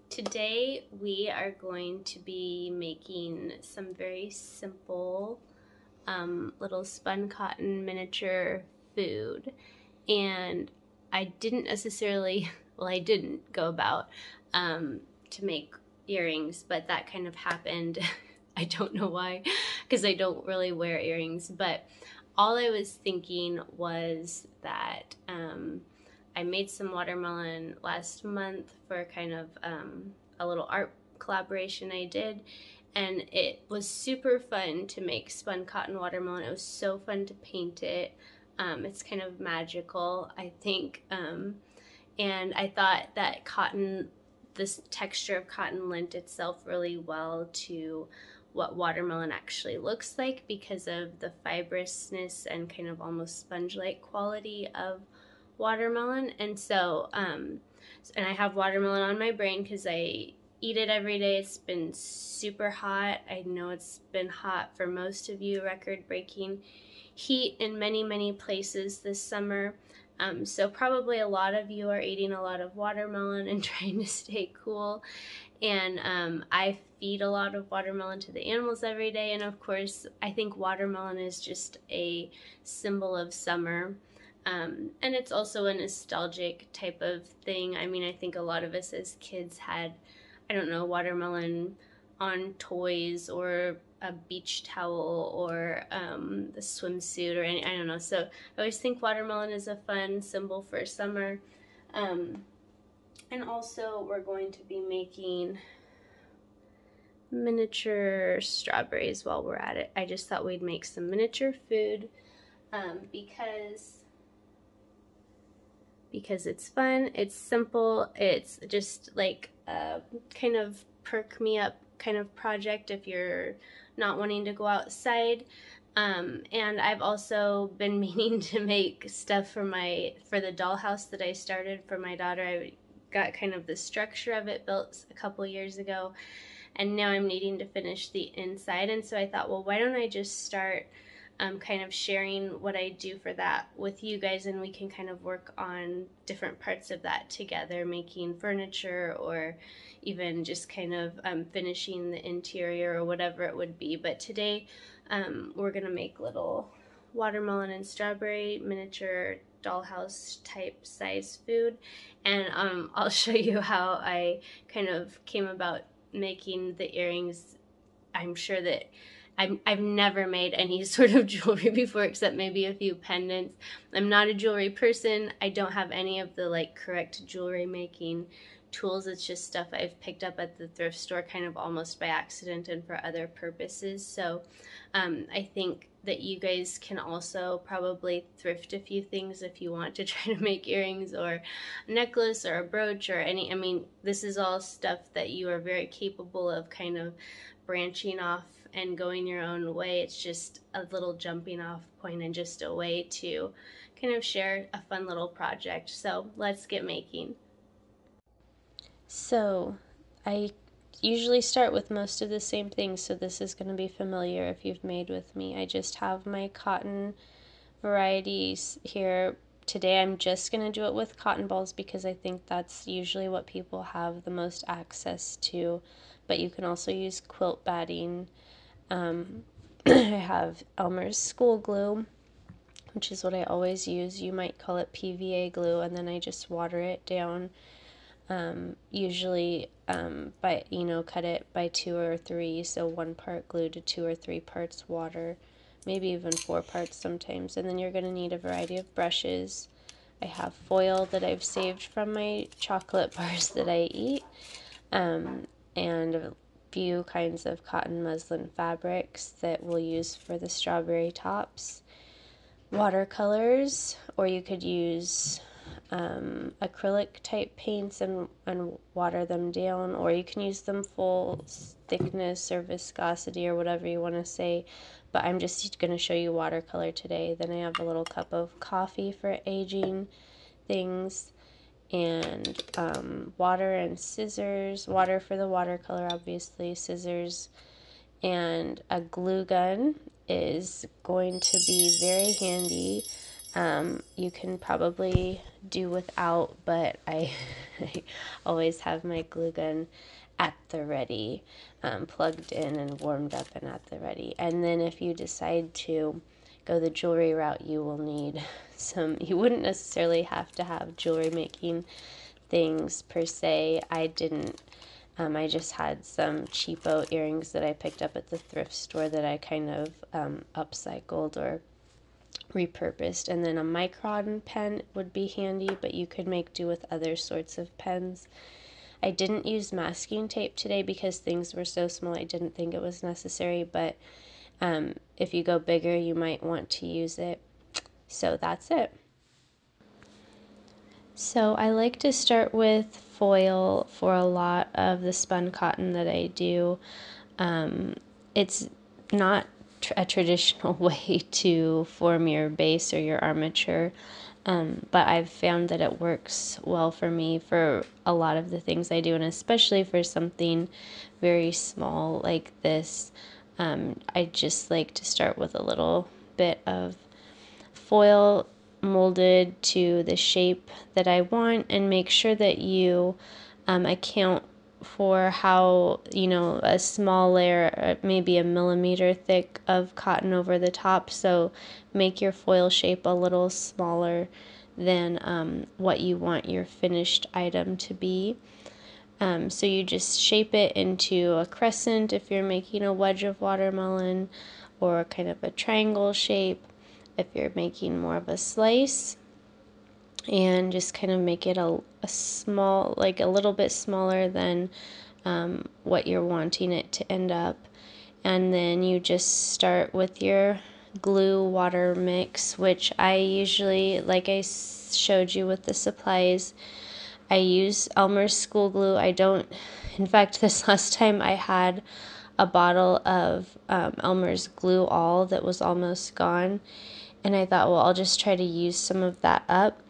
Today we are going to be making some very simple little spun cotton miniature food. And I didn't necessarily, well, I didn't go about to make earrings, but that kind of happened. I don't know why, because I don't really wear earrings, but all I was thinking was that I made some watermelon last month for kind of a little art collaboration I did, and it was super fun to make spun cotton watermelon. It was so fun to paint it. It's kind of magical, I think, and I thought that this texture of cotton lent itself really well to what watermelon actually looks like because of the fibrousness and kind of almost sponge-like quality of watermelon. And so, and I have watermelon on my brain because I eat it every day. It's been super hot. I know it's been hot for most of you, record-breaking heat in many, many places this summer. So probably a lot of you are eating a lot of watermelon and trying to stay cool. And I feed a lot of watermelon to the animals every day. And of course, I think watermelon is just a symbol of summer. And it's also a nostalgic type of thing. I mean, I think a lot of us as kids had, I don't know, watermelon on toys or a beach towel or the swimsuit or any, I don't know. So I always think watermelon is a fun symbol for summer. And also we're going to be making miniature strawberries while we're at it. I just thought we'd make some miniature food because it's fun, it's simple, it's just like a kind of perk me up kind of project if you're not wanting to go outside. And I've also been meaning to make stuff for the dollhouse that I started for my daughter. I got kind of the structure of it built a couple years ago, and now I'm needing to finish the inside. And so I thought, well, why don't I just start kind of sharing what I do for that with you guys, and we can kind of work on different parts of that together, making furniture or even just kind of finishing the interior or whatever it would be. But today we're gonna make little watermelon and strawberry miniature dollhouse type size food, and I'll show you how I kind of came about making the earrings. I'm sure that I've never made any sort of jewelry before except maybe a few pendants. I'm not a jewelry person. I don't have any of the like correct jewelry making tools. It's just stuff I've picked up at the thrift store kind of almost by accident and for other purposes. So I think that you guys can also probably thrift a few things if you want to try to make earrings or a necklace or a brooch or any, I mean, this is all stuff that you are very capable of kind of branching off and going your own way. It's just a little jumping off point and just a way to kind of share a fun little project. So let's get making. So I usually start with most of the same things, so this is going to be familiar if you've made with me. I just have my cotton varieties here. Today I'm just going to do it with cotton balls because I think that's usually what people have the most access to, but you can also use quilt batting. I have Elmer's school glue, which is what I always use. You might call it PVA glue, and then I just water it down. Usually cut it by 2 or 3, so 1 part glue to 2 or 3 parts water, maybe even 4 parts sometimes. And then you're going to need a variety of brushes. I have foil that I've saved from my chocolate bars that I eat, and a few kinds of cotton muslin fabrics that we'll use for the strawberry tops. Watercolors, or you could use acrylic type paints and water them down, or you can use them full thickness or viscosity or whatever you want to say, but I'm just going to show you watercolor today. Then I have a little cup of coffee for aging things, and water and scissors, water for the watercolor obviously, scissors, and a glue gun is going to be very handy. You can probably do without, but I always have my glue gun at the ready, plugged in and warmed up and at the ready. And then if you decide to go the jewelry route, you will need you wouldn't necessarily have to have jewelry making things per se. I didn't. I just had some cheapo earrings that I picked up at the thrift store that I kind of upcycled or repurposed. And then a micron pen would be handy, but you could make do with other sorts of pens. I didn't use masking tape today because things were so small I didn't think it was necessary, but if you go bigger you might want to use it. So that's it. So I like to start with foil for a lot of the spun cotton that I do. It's not a traditional way to form your base or your armature, but I've found that it works well for me for a lot of the things I do, and especially for something very small like this. I just like to start with a little bit of foil molded to the shape that I want, and make sure that you account for how, a small layer, maybe a millimeter thick of cotton over the top. So make your foil shape a little smaller than what you want your finished item to be. So you just shape it into a crescent if you're making a wedge of watermelon, or kind of a triangle shape if you're making more of a slice, and just kind of make it a small, like a little bit smaller than what you're wanting it to end up. And then you just start with your glue water mix, which I usually, like I showed you with the supplies, I use Elmer's school glue. I don't, in fact, this last time I had a bottle of Elmer's glue all that was almost gone, and I thought, well, I'll just try to use some of that up,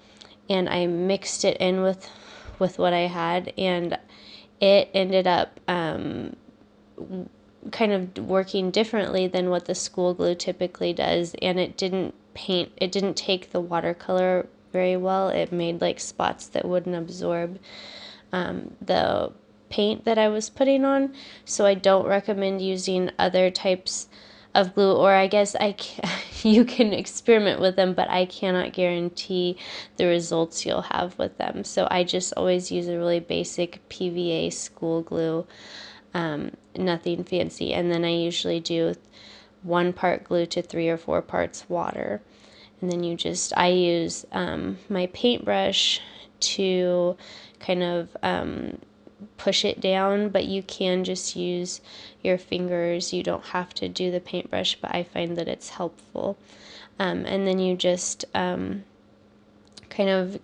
and I mixed it in with what I had, and it ended up kind of working differently than what the school glue typically does, and it didn't take the watercolor very well. It made like spots that wouldn't absorb the paint that I was putting on. So I don't recommend using other types of glue, or I guess you can experiment with them, but I cannot guarantee the results you'll have with them. So I just always use a really basic PVA school glue, nothing fancy. And then I usually do 1 part glue to 3 or 4 parts water. And then I use my paintbrush to kind of push it down, but you can just use your fingers. You don't have to do the paintbrush, but I find that it's helpful. And then you just kind of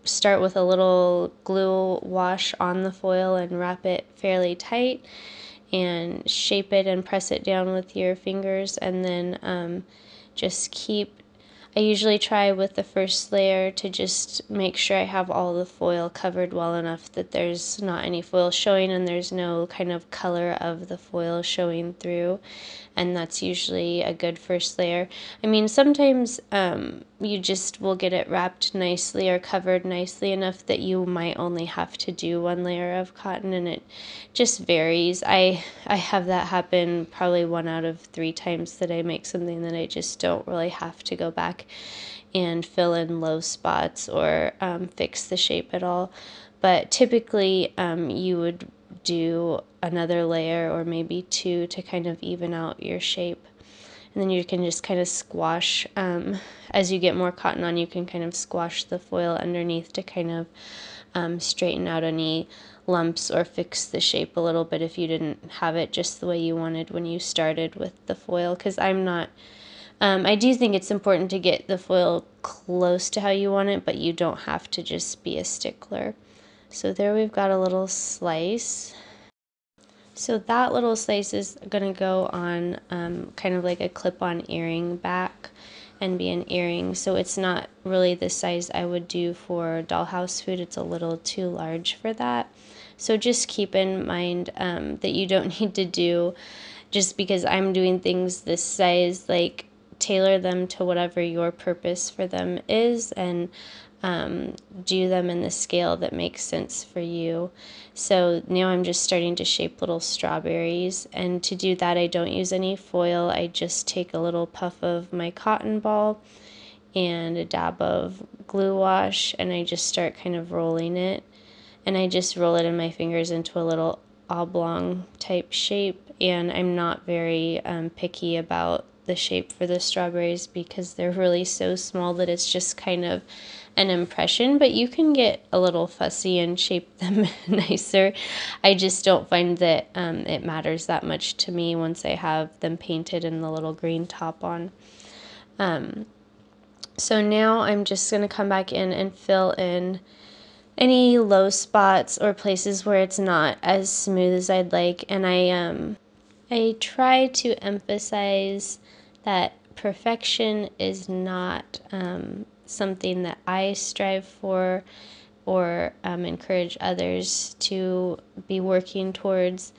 start with a little glue wash on the foil and wrap it fairly tight, and shape it and press it down with your fingers, and then I usually try with the first layer to just make sure I have all the foil covered well enough that there's not any foil showing and there's no kind of color of the foil showing through. And that's usually a good first layer. I mean, sometimes you just will get it wrapped nicely or covered nicely enough that you might only have to do 1 layer of cotton, and it just varies. I have that happen probably 1 out of 3 times that I make something that I just don't really have to go back and fill in low spots or fix the shape at all. But typically you would do another layer or maybe 2 to kind of even out your shape. And then you can just kind of squash, as you get more cotton on, you can kind of squash the foil underneath to kind of straighten out any lumps or fix the shape a little bit if you didn't have it just the way you wanted when you started with the foil. Because I do think it's important to get the foil close to how you want it, but you don't have to just be a stickler. So there we've got a little slice. So that little slice is going to go on kind of like a clip-on earring back and be an earring. So it's not really the size I would do for dollhouse food. It's a little too large for that. So just keep in mind that you don't need to do, just because I'm doing things this size, like tailor them to whatever your purpose for them is, and do them in the scale that makes sense for you. So now I'm just starting to shape little strawberries, and to do that I don't use any foil. I just take a little puff of my cotton ball and a dab of glue wash, and I just start kind of rolling it, and I just roll it in my fingers into a little oblong type shape. And I'm not very picky about the shape for the strawberries because they're really so small that it's just kind of an impression, but you can get a little fussy and shape them nicer. I just don't find that it matters that much to me once I have them painted and the little green top on. So now I'm just going to come back in and fill in any low spots or places where it's not as smooth as I'd like. And I try to emphasize that perfection is not something that I strive for or encourage others to be working towards.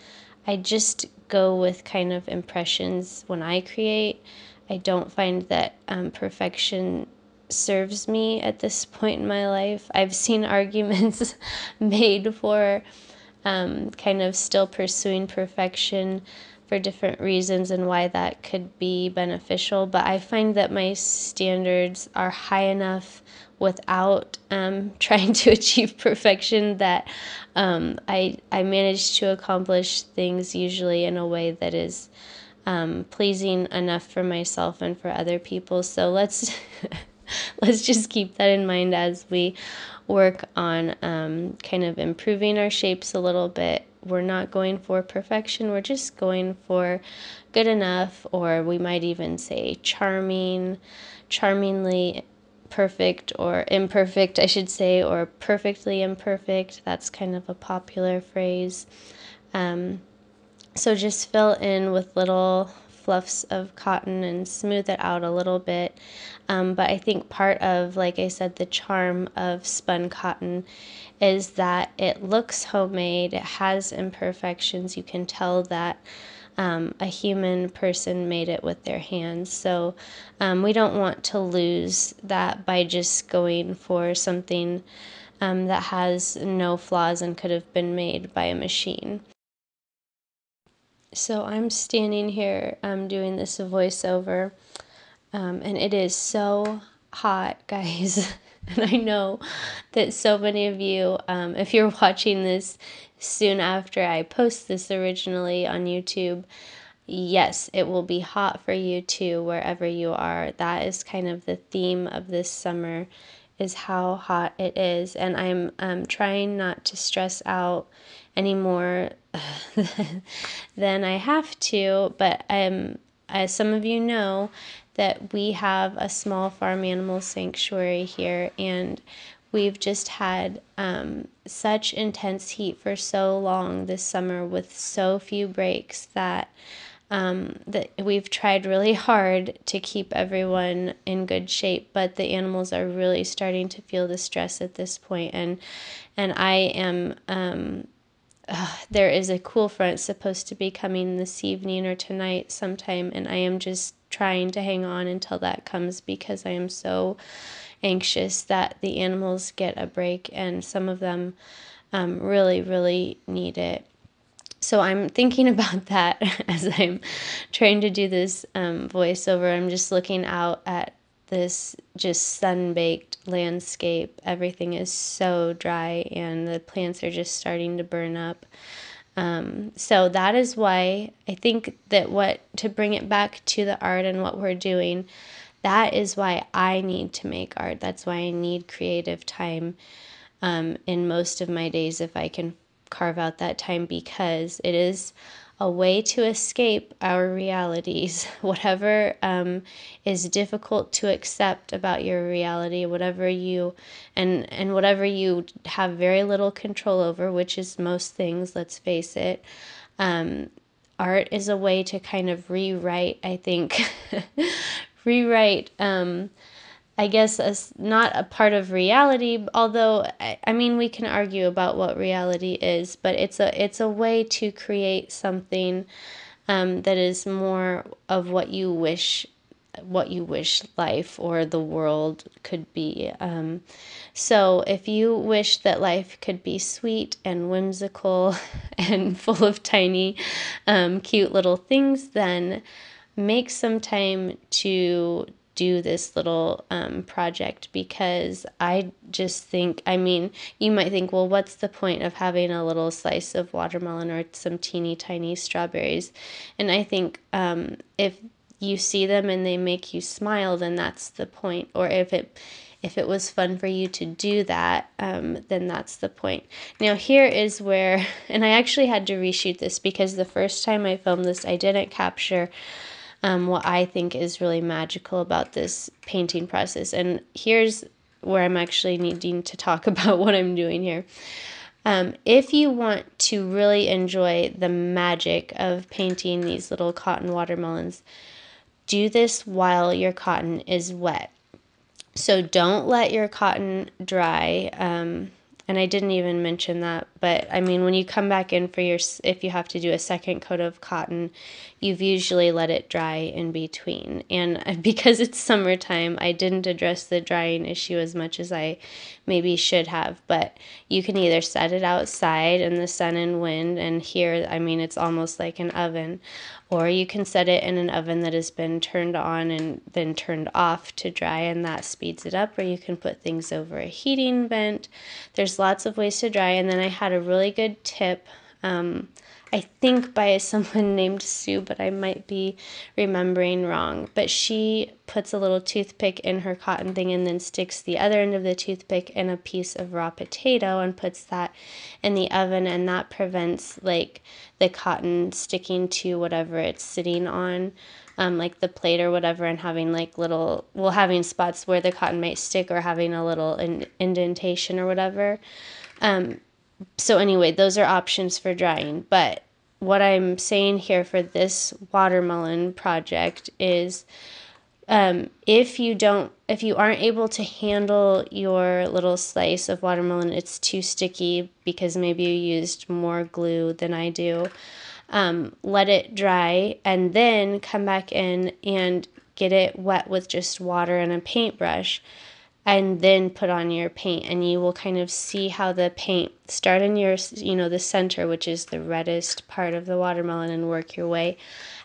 I just go with kind of impressions when I create. I don't find that perfection serves me at this point in my life. I've seen arguments made for kind of still pursuing perfection for different reasons and why that could be beneficial, but I find that my standards are high enough without trying to achieve perfection that I manage to accomplish things usually in a way that is pleasing enough for myself and for other people. So let's let's just keep that in mind as we work on kind of improving our shapes a little bit. We're not going for perfection, we're just going for good enough, or we might even say charming, charmingly perfect, or imperfect, I should say, or perfectly imperfect. That's kind of a popular phrase. So just fill in with little fluffs of cotton and smooth it out a little bit. But I think part of, like I said, the charm of spun cotton is that it looks homemade, it has imperfections. You can tell that a human person made it with their hands. So we don't want to lose that by just going for something that has no flaws and could have been made by a machine. So I'm standing here doing this voiceover, and it is so hot, guys. And I know that so many of you, if you're watching this soon after I post this originally on YouTube, yes, it will be hot for you too, wherever you are. That is kind of the theme of this summer, is how hot it is. And I'm trying not to stress out anymore than I have to, but as some of you know, that we have a small farm animal sanctuary here, and we've just had such intense heat for so long this summer with so few breaks that that we've tried really hard to keep everyone in good shape, but the animals are really starting to feel the stress at this point, and I am there is a cool front supposed to be coming this evening or tonight sometime, and I am just trying to hang on until that comes because I am so anxious that the animals get a break, and some of them really, really need it. So I'm thinking about that as I'm trying to do this voiceover. I'm just looking out at this just sun-baked landscape. Everything is so dry and the plants are just starting to burn up. So that is why I think that to bring it back to the art and what we're doing, that is why I need to make art. That's why I need creative time in most of my days if I can carve out that time, because it is a way to escape our realities. Whatever is difficult to accept about your reality, whatever you whatever you have very little control over, which is most things, let's face it, art is a way to kind of rewrite, I think, rewrite I guess as not a part of reality, although I mean we can argue about what reality is, but it's a way to create something that is more of what you wish what you wish life or the world could be. So if you wish that life could be sweet and whimsical and full of tiny, cute little things, then make some time to do this little project, because I just think, I mean, you might think, well, what's the point of having a little slice of watermelon or some teeny tiny strawberries? And I think if you see them and they make you smile, then that's the point. Or if it was fun for you to do that, then that's the point. Now here is where, and I actually had to reshoot this because the first time I filmed this, I didn't capture what I think is really magical about this painting process. And here's where I'm actually needing to talk about what I'm doing here. If you want to really enjoy the magic of painting these little cotton watermelons, do this while your cotton is wet. So don't let your cotton dry. And I didn't even mention that, but I mean, when you come back in for if you have to do a second coat of cotton, you've usually let it dry in between. And because it's summertime, I didn't address the drying issue as much as I maybe should have, but you can either set it outside in the sun and wind, and here, I mean, it's almost like an oven, or you can set it in an oven that has been turned on and then turned off to dry, and that speeds it up, or you can put things over a heating vent. There's lots of ways to dry. And then I had a really good tip, I think by someone named Sue, but I might be remembering wrong. But she puts a little toothpick in her cotton thing and then sticks the other end of the toothpick in a piece of raw potato and puts that in the oven, and that prevents like the cotton sticking to whatever it's sitting on, like the plate or whatever, and having like little, well, having spots where the cotton might stick or having a little indentation or whatever. So anyway, those are options for drying. But what I'm saying here for this watermelon project is, if you aren't able to handle your little slice of watermelon, it's too sticky because maybe you used more glue than I do, let it dry and then come back in and get it wet with just water and a paintbrush, and then put on your paint, and you will kind of see how the paint start in your, the center, which is the reddest part of the watermelon, and work your way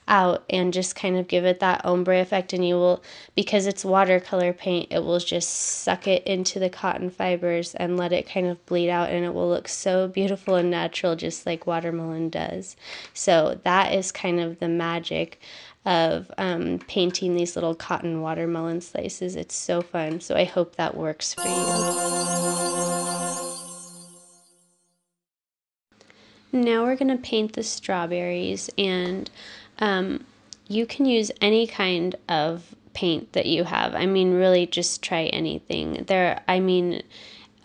out and just kind of give it that ombre effect. And you will, because it's watercolor paint, it will just suck it into the cotton fibers and let it kind of bleed out, and it will look so beautiful and natural, just like watermelon does. So that is kind of the magic of painting these little cotton watermelon slices. It's so fun. So I hope that works for you. Now we're going to paint the strawberries, and you can use any kind of paint that you have. I mean, really just try anything.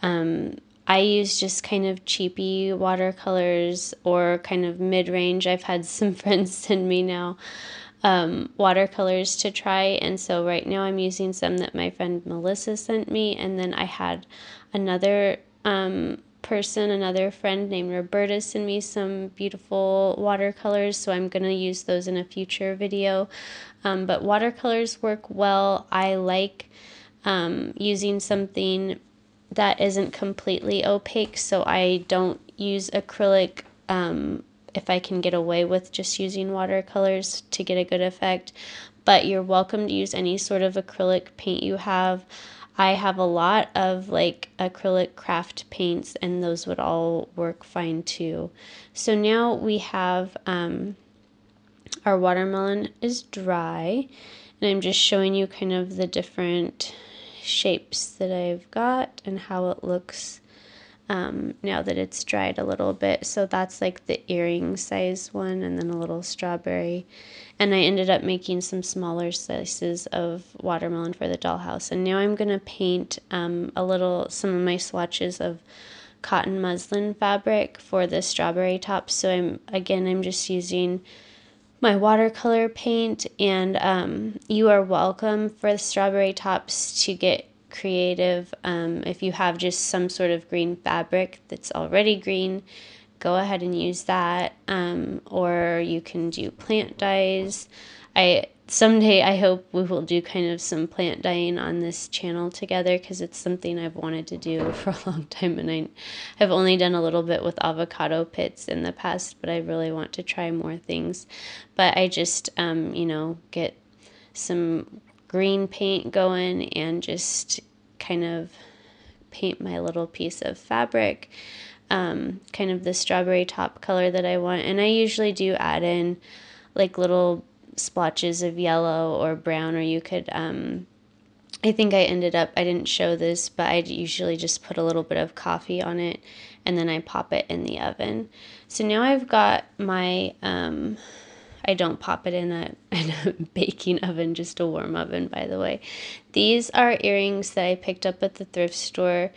I use just kind of cheapy watercolors or kind of mid-range. I've had some friends send me now watercolors to try, and so right now I'm using some that my friend Melissa sent me, and then I had another another friend named Roberta send me some beautiful watercolors, so I'm going to use those in a future video. But watercolors work well. I like using something that isn't completely opaque, so I don't use acrylic if I can get away with just using watercolors to get a good effect. But you're welcome to use any sort of acrylic paint you have. I have a lot of like acrylic craft paints, and those would all work fine too. So now we have our watermelon is dry, and I'm just showing you kind of the different shapes that I've got and how it looks now that it's dried a little bit. So that's like the earring size one, and then a little strawberry. And I ended up making some smaller slices of watermelon for the dollhouse. And now I'm going to paint some of my swatches of cotton muslin fabric for the strawberry tops. So I'm just using my watercolor paint, and you are welcome for the strawberry tops to get creative. If you have just some sort of green fabric that's already green, go ahead and use that, or you can do plant dyes. someday I hope we will do kind of some plant dyeing on this channel together, because it's something I've wanted to do for a long time, and I have only done a little bit with avocado pits in the past, but I really want to try more things. But I just, get some green paint going and just kind of paint my little piece of fabric, kind of the strawberry top color that I want. And I usually do add in like little splotches of yellow or brown, or you could, I think I didn't show this, but I usually just put a little bit of coffee on it and then I pop it in the oven. So now I've got my, I don't pop it in a baking oven, just a warm oven, by the way. These are earrings that I picked up at the thrift store,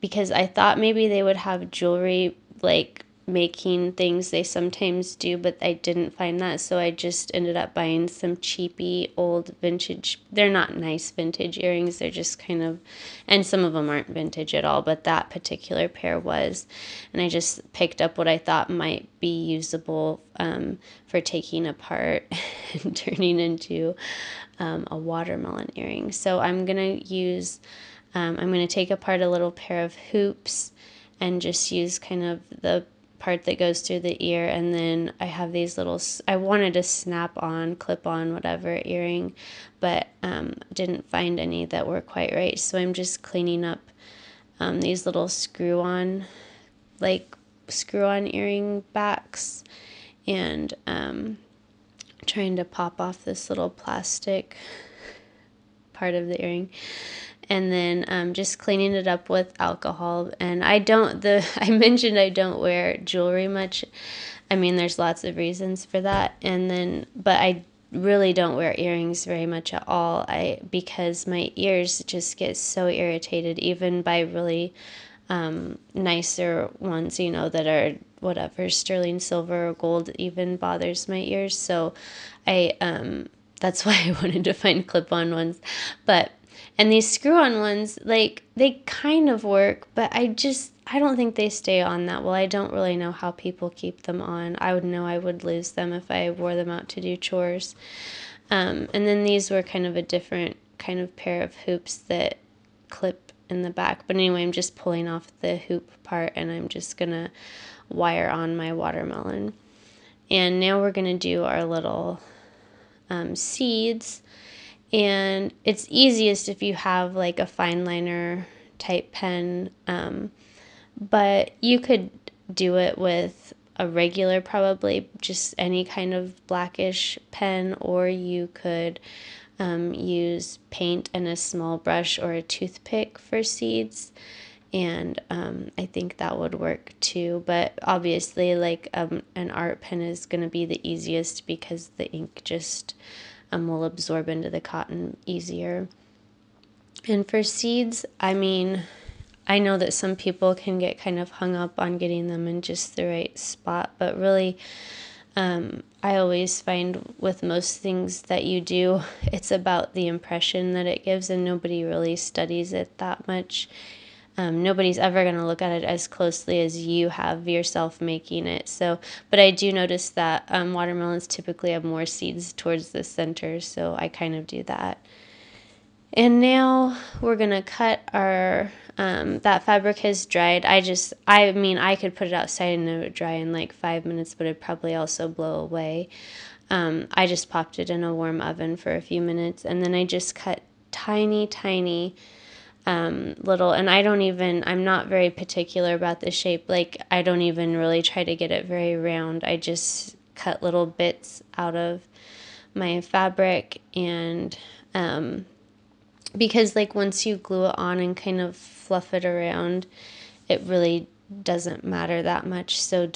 because I thought maybe they would have jewelry, like making things. They sometimes do, but I didn't find that, so I just ended up buying some cheapy old vintage. They're not nice vintage earrings, they're just kind of, and some of them aren't vintage at all, but that particular pair was. And I just picked up what I thought might be usable for taking apart and turning into a watermelon earring. So I'm gonna take apart a little pair of hoops and just use kind of the part that goes through the ear, and then I have these little, I wanted a snap-on, clip-on, whatever earring, but didn't find any that were quite right, so I'm just cleaning up these little screw-on earring backs, and trying to pop off this little plastic part of the earring, and then just cleaning it up with alcohol. And I mentioned I don't wear jewelry much. I mean, there's lots of reasons for that, but I really don't wear earrings very much at all, because my ears just get so irritated, even by really nicer ones, that are whatever, sterling silver or gold, even bothers my ears. So that's why I wanted to find clip-on ones. And these screw-on ones, like, they kind of work, but I don't think they stay on that well. I don't really know how people keep them on. I would know I would lose them if I wore them out to do chores. And then these were kind of a different kind of pair of hoops that clip in the back. But anyway, I'm just pulling off the hoop part, and I'm just going to wire on my watermelon. And now we're going to do our little seeds. And it's easiest if you have like a fine liner type pen, but you could do it with a regular, probably just any kind of blackish pen, or you could use paint and a small brush or a toothpick for seeds, and I think that would work too. But obviously, like an art pen is going to be the easiest, because the ink just will absorb into the cotton easier. And for seeds, I mean, I know that some people can get kind of hung up on getting them in just the right spot, but really, I always find with most things that you do, it's about the impression that it gives, and nobody really studies it that much. Nobody's ever going to look at it as closely as you have yourself making it. So, but I do notice that watermelons typically have more seeds towards the center, so I kind of do that. And now we're going to cut our, that fabric has dried. I could put it outside and it would dry in like 5 minutes, but it'd probably also blow away. I just popped it in a warm oven for a few minutes, and then I just cut tiny little, and I'm not very particular about the shape. Like, I don't even really try to get it very round. I just cut little bits out of my fabric, and because like once you glue it on and kind of fluff it around, it really doesn't matter that much. So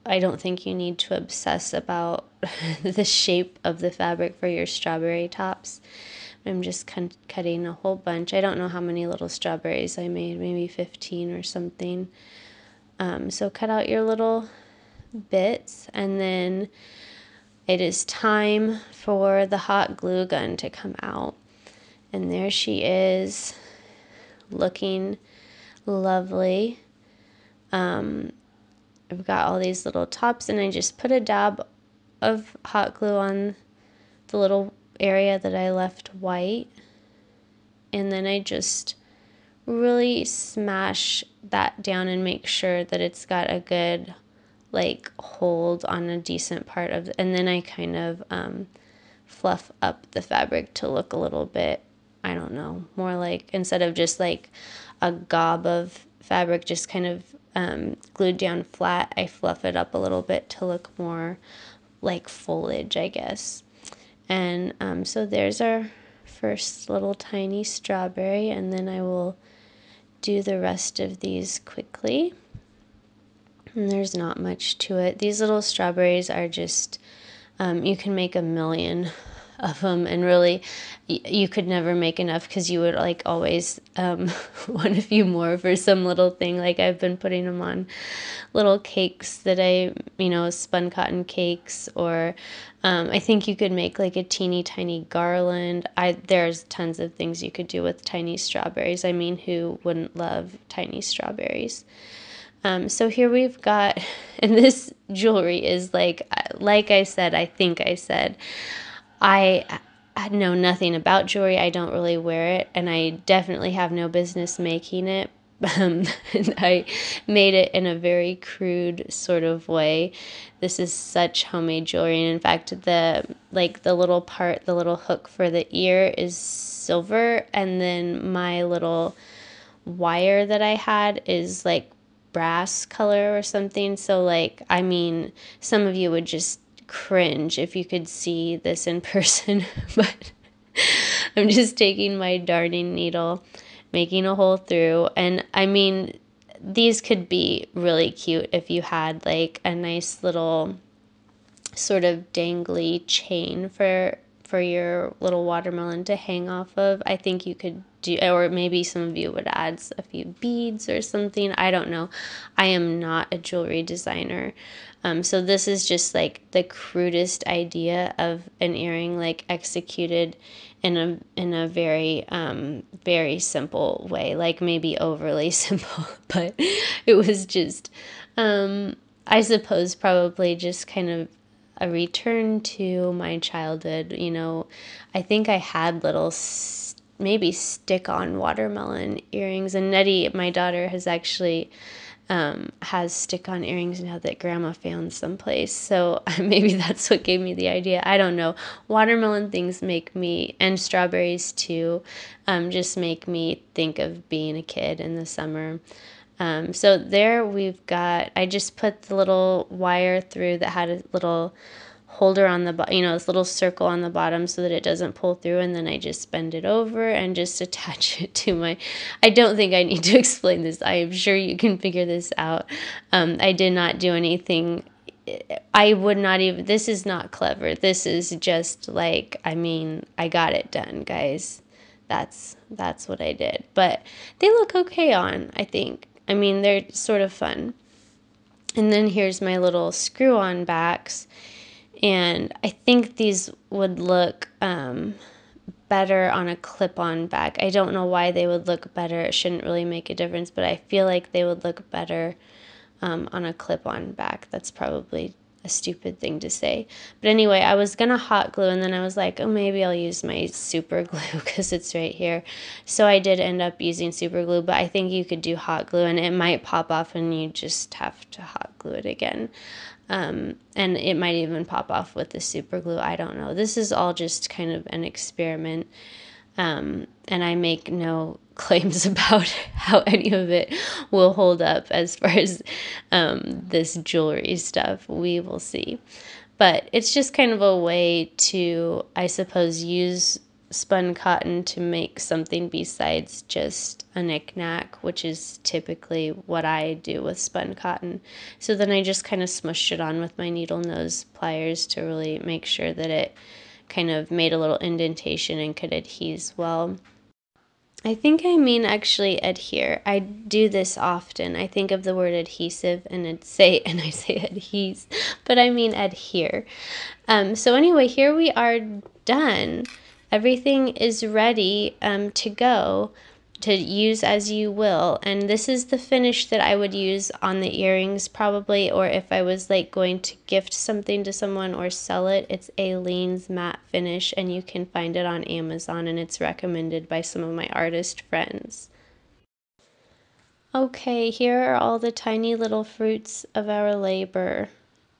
I don't think you need to obsess about the shape of the fabric for your strawberry tops. I'm just cutting a whole bunch. I don't know how many little strawberries I made, maybe 15 or something. So cut out your little bits, and then it is time for the hot glue gun to come out. And there she is, looking lovely. I've got all these little tops, and I just put a dab of hot glue on the little area that I left white, and then I just really smash that down and make sure that it's got a good like hold on a decent part of, and then I kind of fluff up the fabric to look a little bit, I don't know, more like, instead of just like a gob of fabric just kind of glued down flat, I fluff it up a little bit to look more like foliage, I guess. And so there's our first little tiny strawberry, and then I will do the rest of these quickly. And there's not much to it. These little strawberries are just, you can make a million of them, and really you could never make enough because you would like always want a few more for some little thing. Like I've been putting them on little cakes that I, spun cotton cakes, or I think you could make like a teeny tiny garland. There's tons of things you could do with tiny strawberries. I mean, who wouldn't love tiny strawberries? So here we've got, and this jewelry is like I said, I know nothing about jewelry. I don't really wear it, and I definitely have no business making it. And I made it in a very crude sort of way. This is such homemade jewelry, and in fact, the little hook for the ear is silver, and then my little wire that I had is like brass color or something. So like, I mean, some of you would just cringe if you could see this in person, but I'm just taking my darning needle, making a hole through, and I mean, these could be really cute if you had like a nice little sort of dangly chain for your little watermelon to hang off of. I think you could do, or maybe some of you would add a few beads or something. I don't know. I am not a jewelry designer. So this is just like the crudest idea of an earring, like executed in a very, very simple way, like maybe overly simple, but it was just, I suppose probably just kind of a return to my childhood. I think I had little maybe stick-on watermelon earrings, and Nettie, my daughter, has actually has stick-on earrings now that Grandma found someplace, so maybe that's what gave me the idea. I don't know. Watermelon things make me, and strawberries too, just make me think of being a kid in the summer. So there we've got, I just put the little wire through that had a little holder on the bottom, this little circle on the bottom so that it doesn't pull through, and then I just bend it over and just attach it to my, I don't think I need to explain this. I am sure you can figure this out. I did not do anything. I would not even, this is not clever. This is just like, I mean, I got it done, guys. That's what I did. But they look okay on, I think. I mean, they're sort of fun. And then here's my little screw-on backs. And I think these would look better on a clip-on back. I don't know why they would look better. It shouldn't really make a difference, but I feel like they would look better on a clip-on back. That's probably a stupid thing to say. But anyway, I was going to hot glue, and then I was like, oh, maybe I'll use my super glue because it's right here. So I did end up using super glue, but I think you could do hot glue, and it might pop off and you just have to hot glue it again. And it might even pop off with the super glue. I don't know. This is all just kind of an experiment. And I make no claims about how any of it will hold up as far as this jewelry stuff. We will see. But it's just kind of a way to, I suppose, use spun cotton to make something besides just a knick-knack, which is typically what I do with spun cotton. So then I just kind of smushed it on with my needle nose pliers to really make sure that it kind of made a little indentation and could adhere well. I think I mean actually adhere. I do this often. I think of the word adhesive and I say adhes, but I mean adhere. So anyway, here we are done. Everything is ready to go. to use as you will. And this is the finish that I would use on the earrings probably, or if I was like going to gift something to someone or sell it. It's Aleene's matte finish, and you can find it on Amazon, and it's recommended by some of my artist friends. Okay, here are all the tiny little fruits of our labor,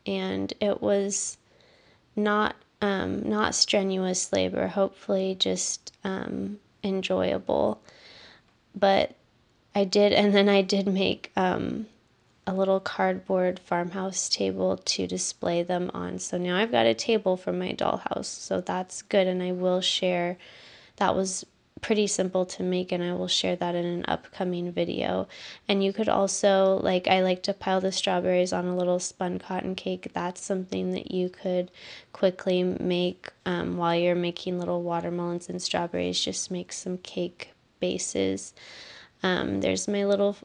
and it was not strenuous labor, hopefully just enjoyable. But I did, and then I did make a little cardboard farmhouse table to display them on. So now I've got a table for my dollhouse, so that's good, and I will share. That was pretty simple to make, and I will share that in an upcoming video. And you could also, like, I like to pile the strawberries on a little spun cotton cake. That's something that you could quickly make while you're making little watermelons and strawberries. Just make some cake bases. There's my little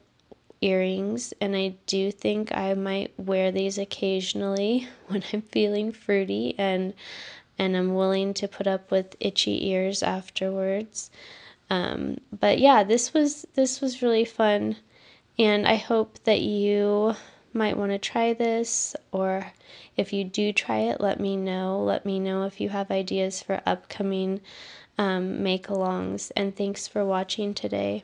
earrings, and I do think I might wear these occasionally when I'm feeling fruity and I'm willing to put up with itchy ears afterwards. But yeah, this was really fun, and I hope that you might want to try this, or if you do try it, let me know. Let me know if you have ideas for upcoming make-alongs, and thanks for watching today.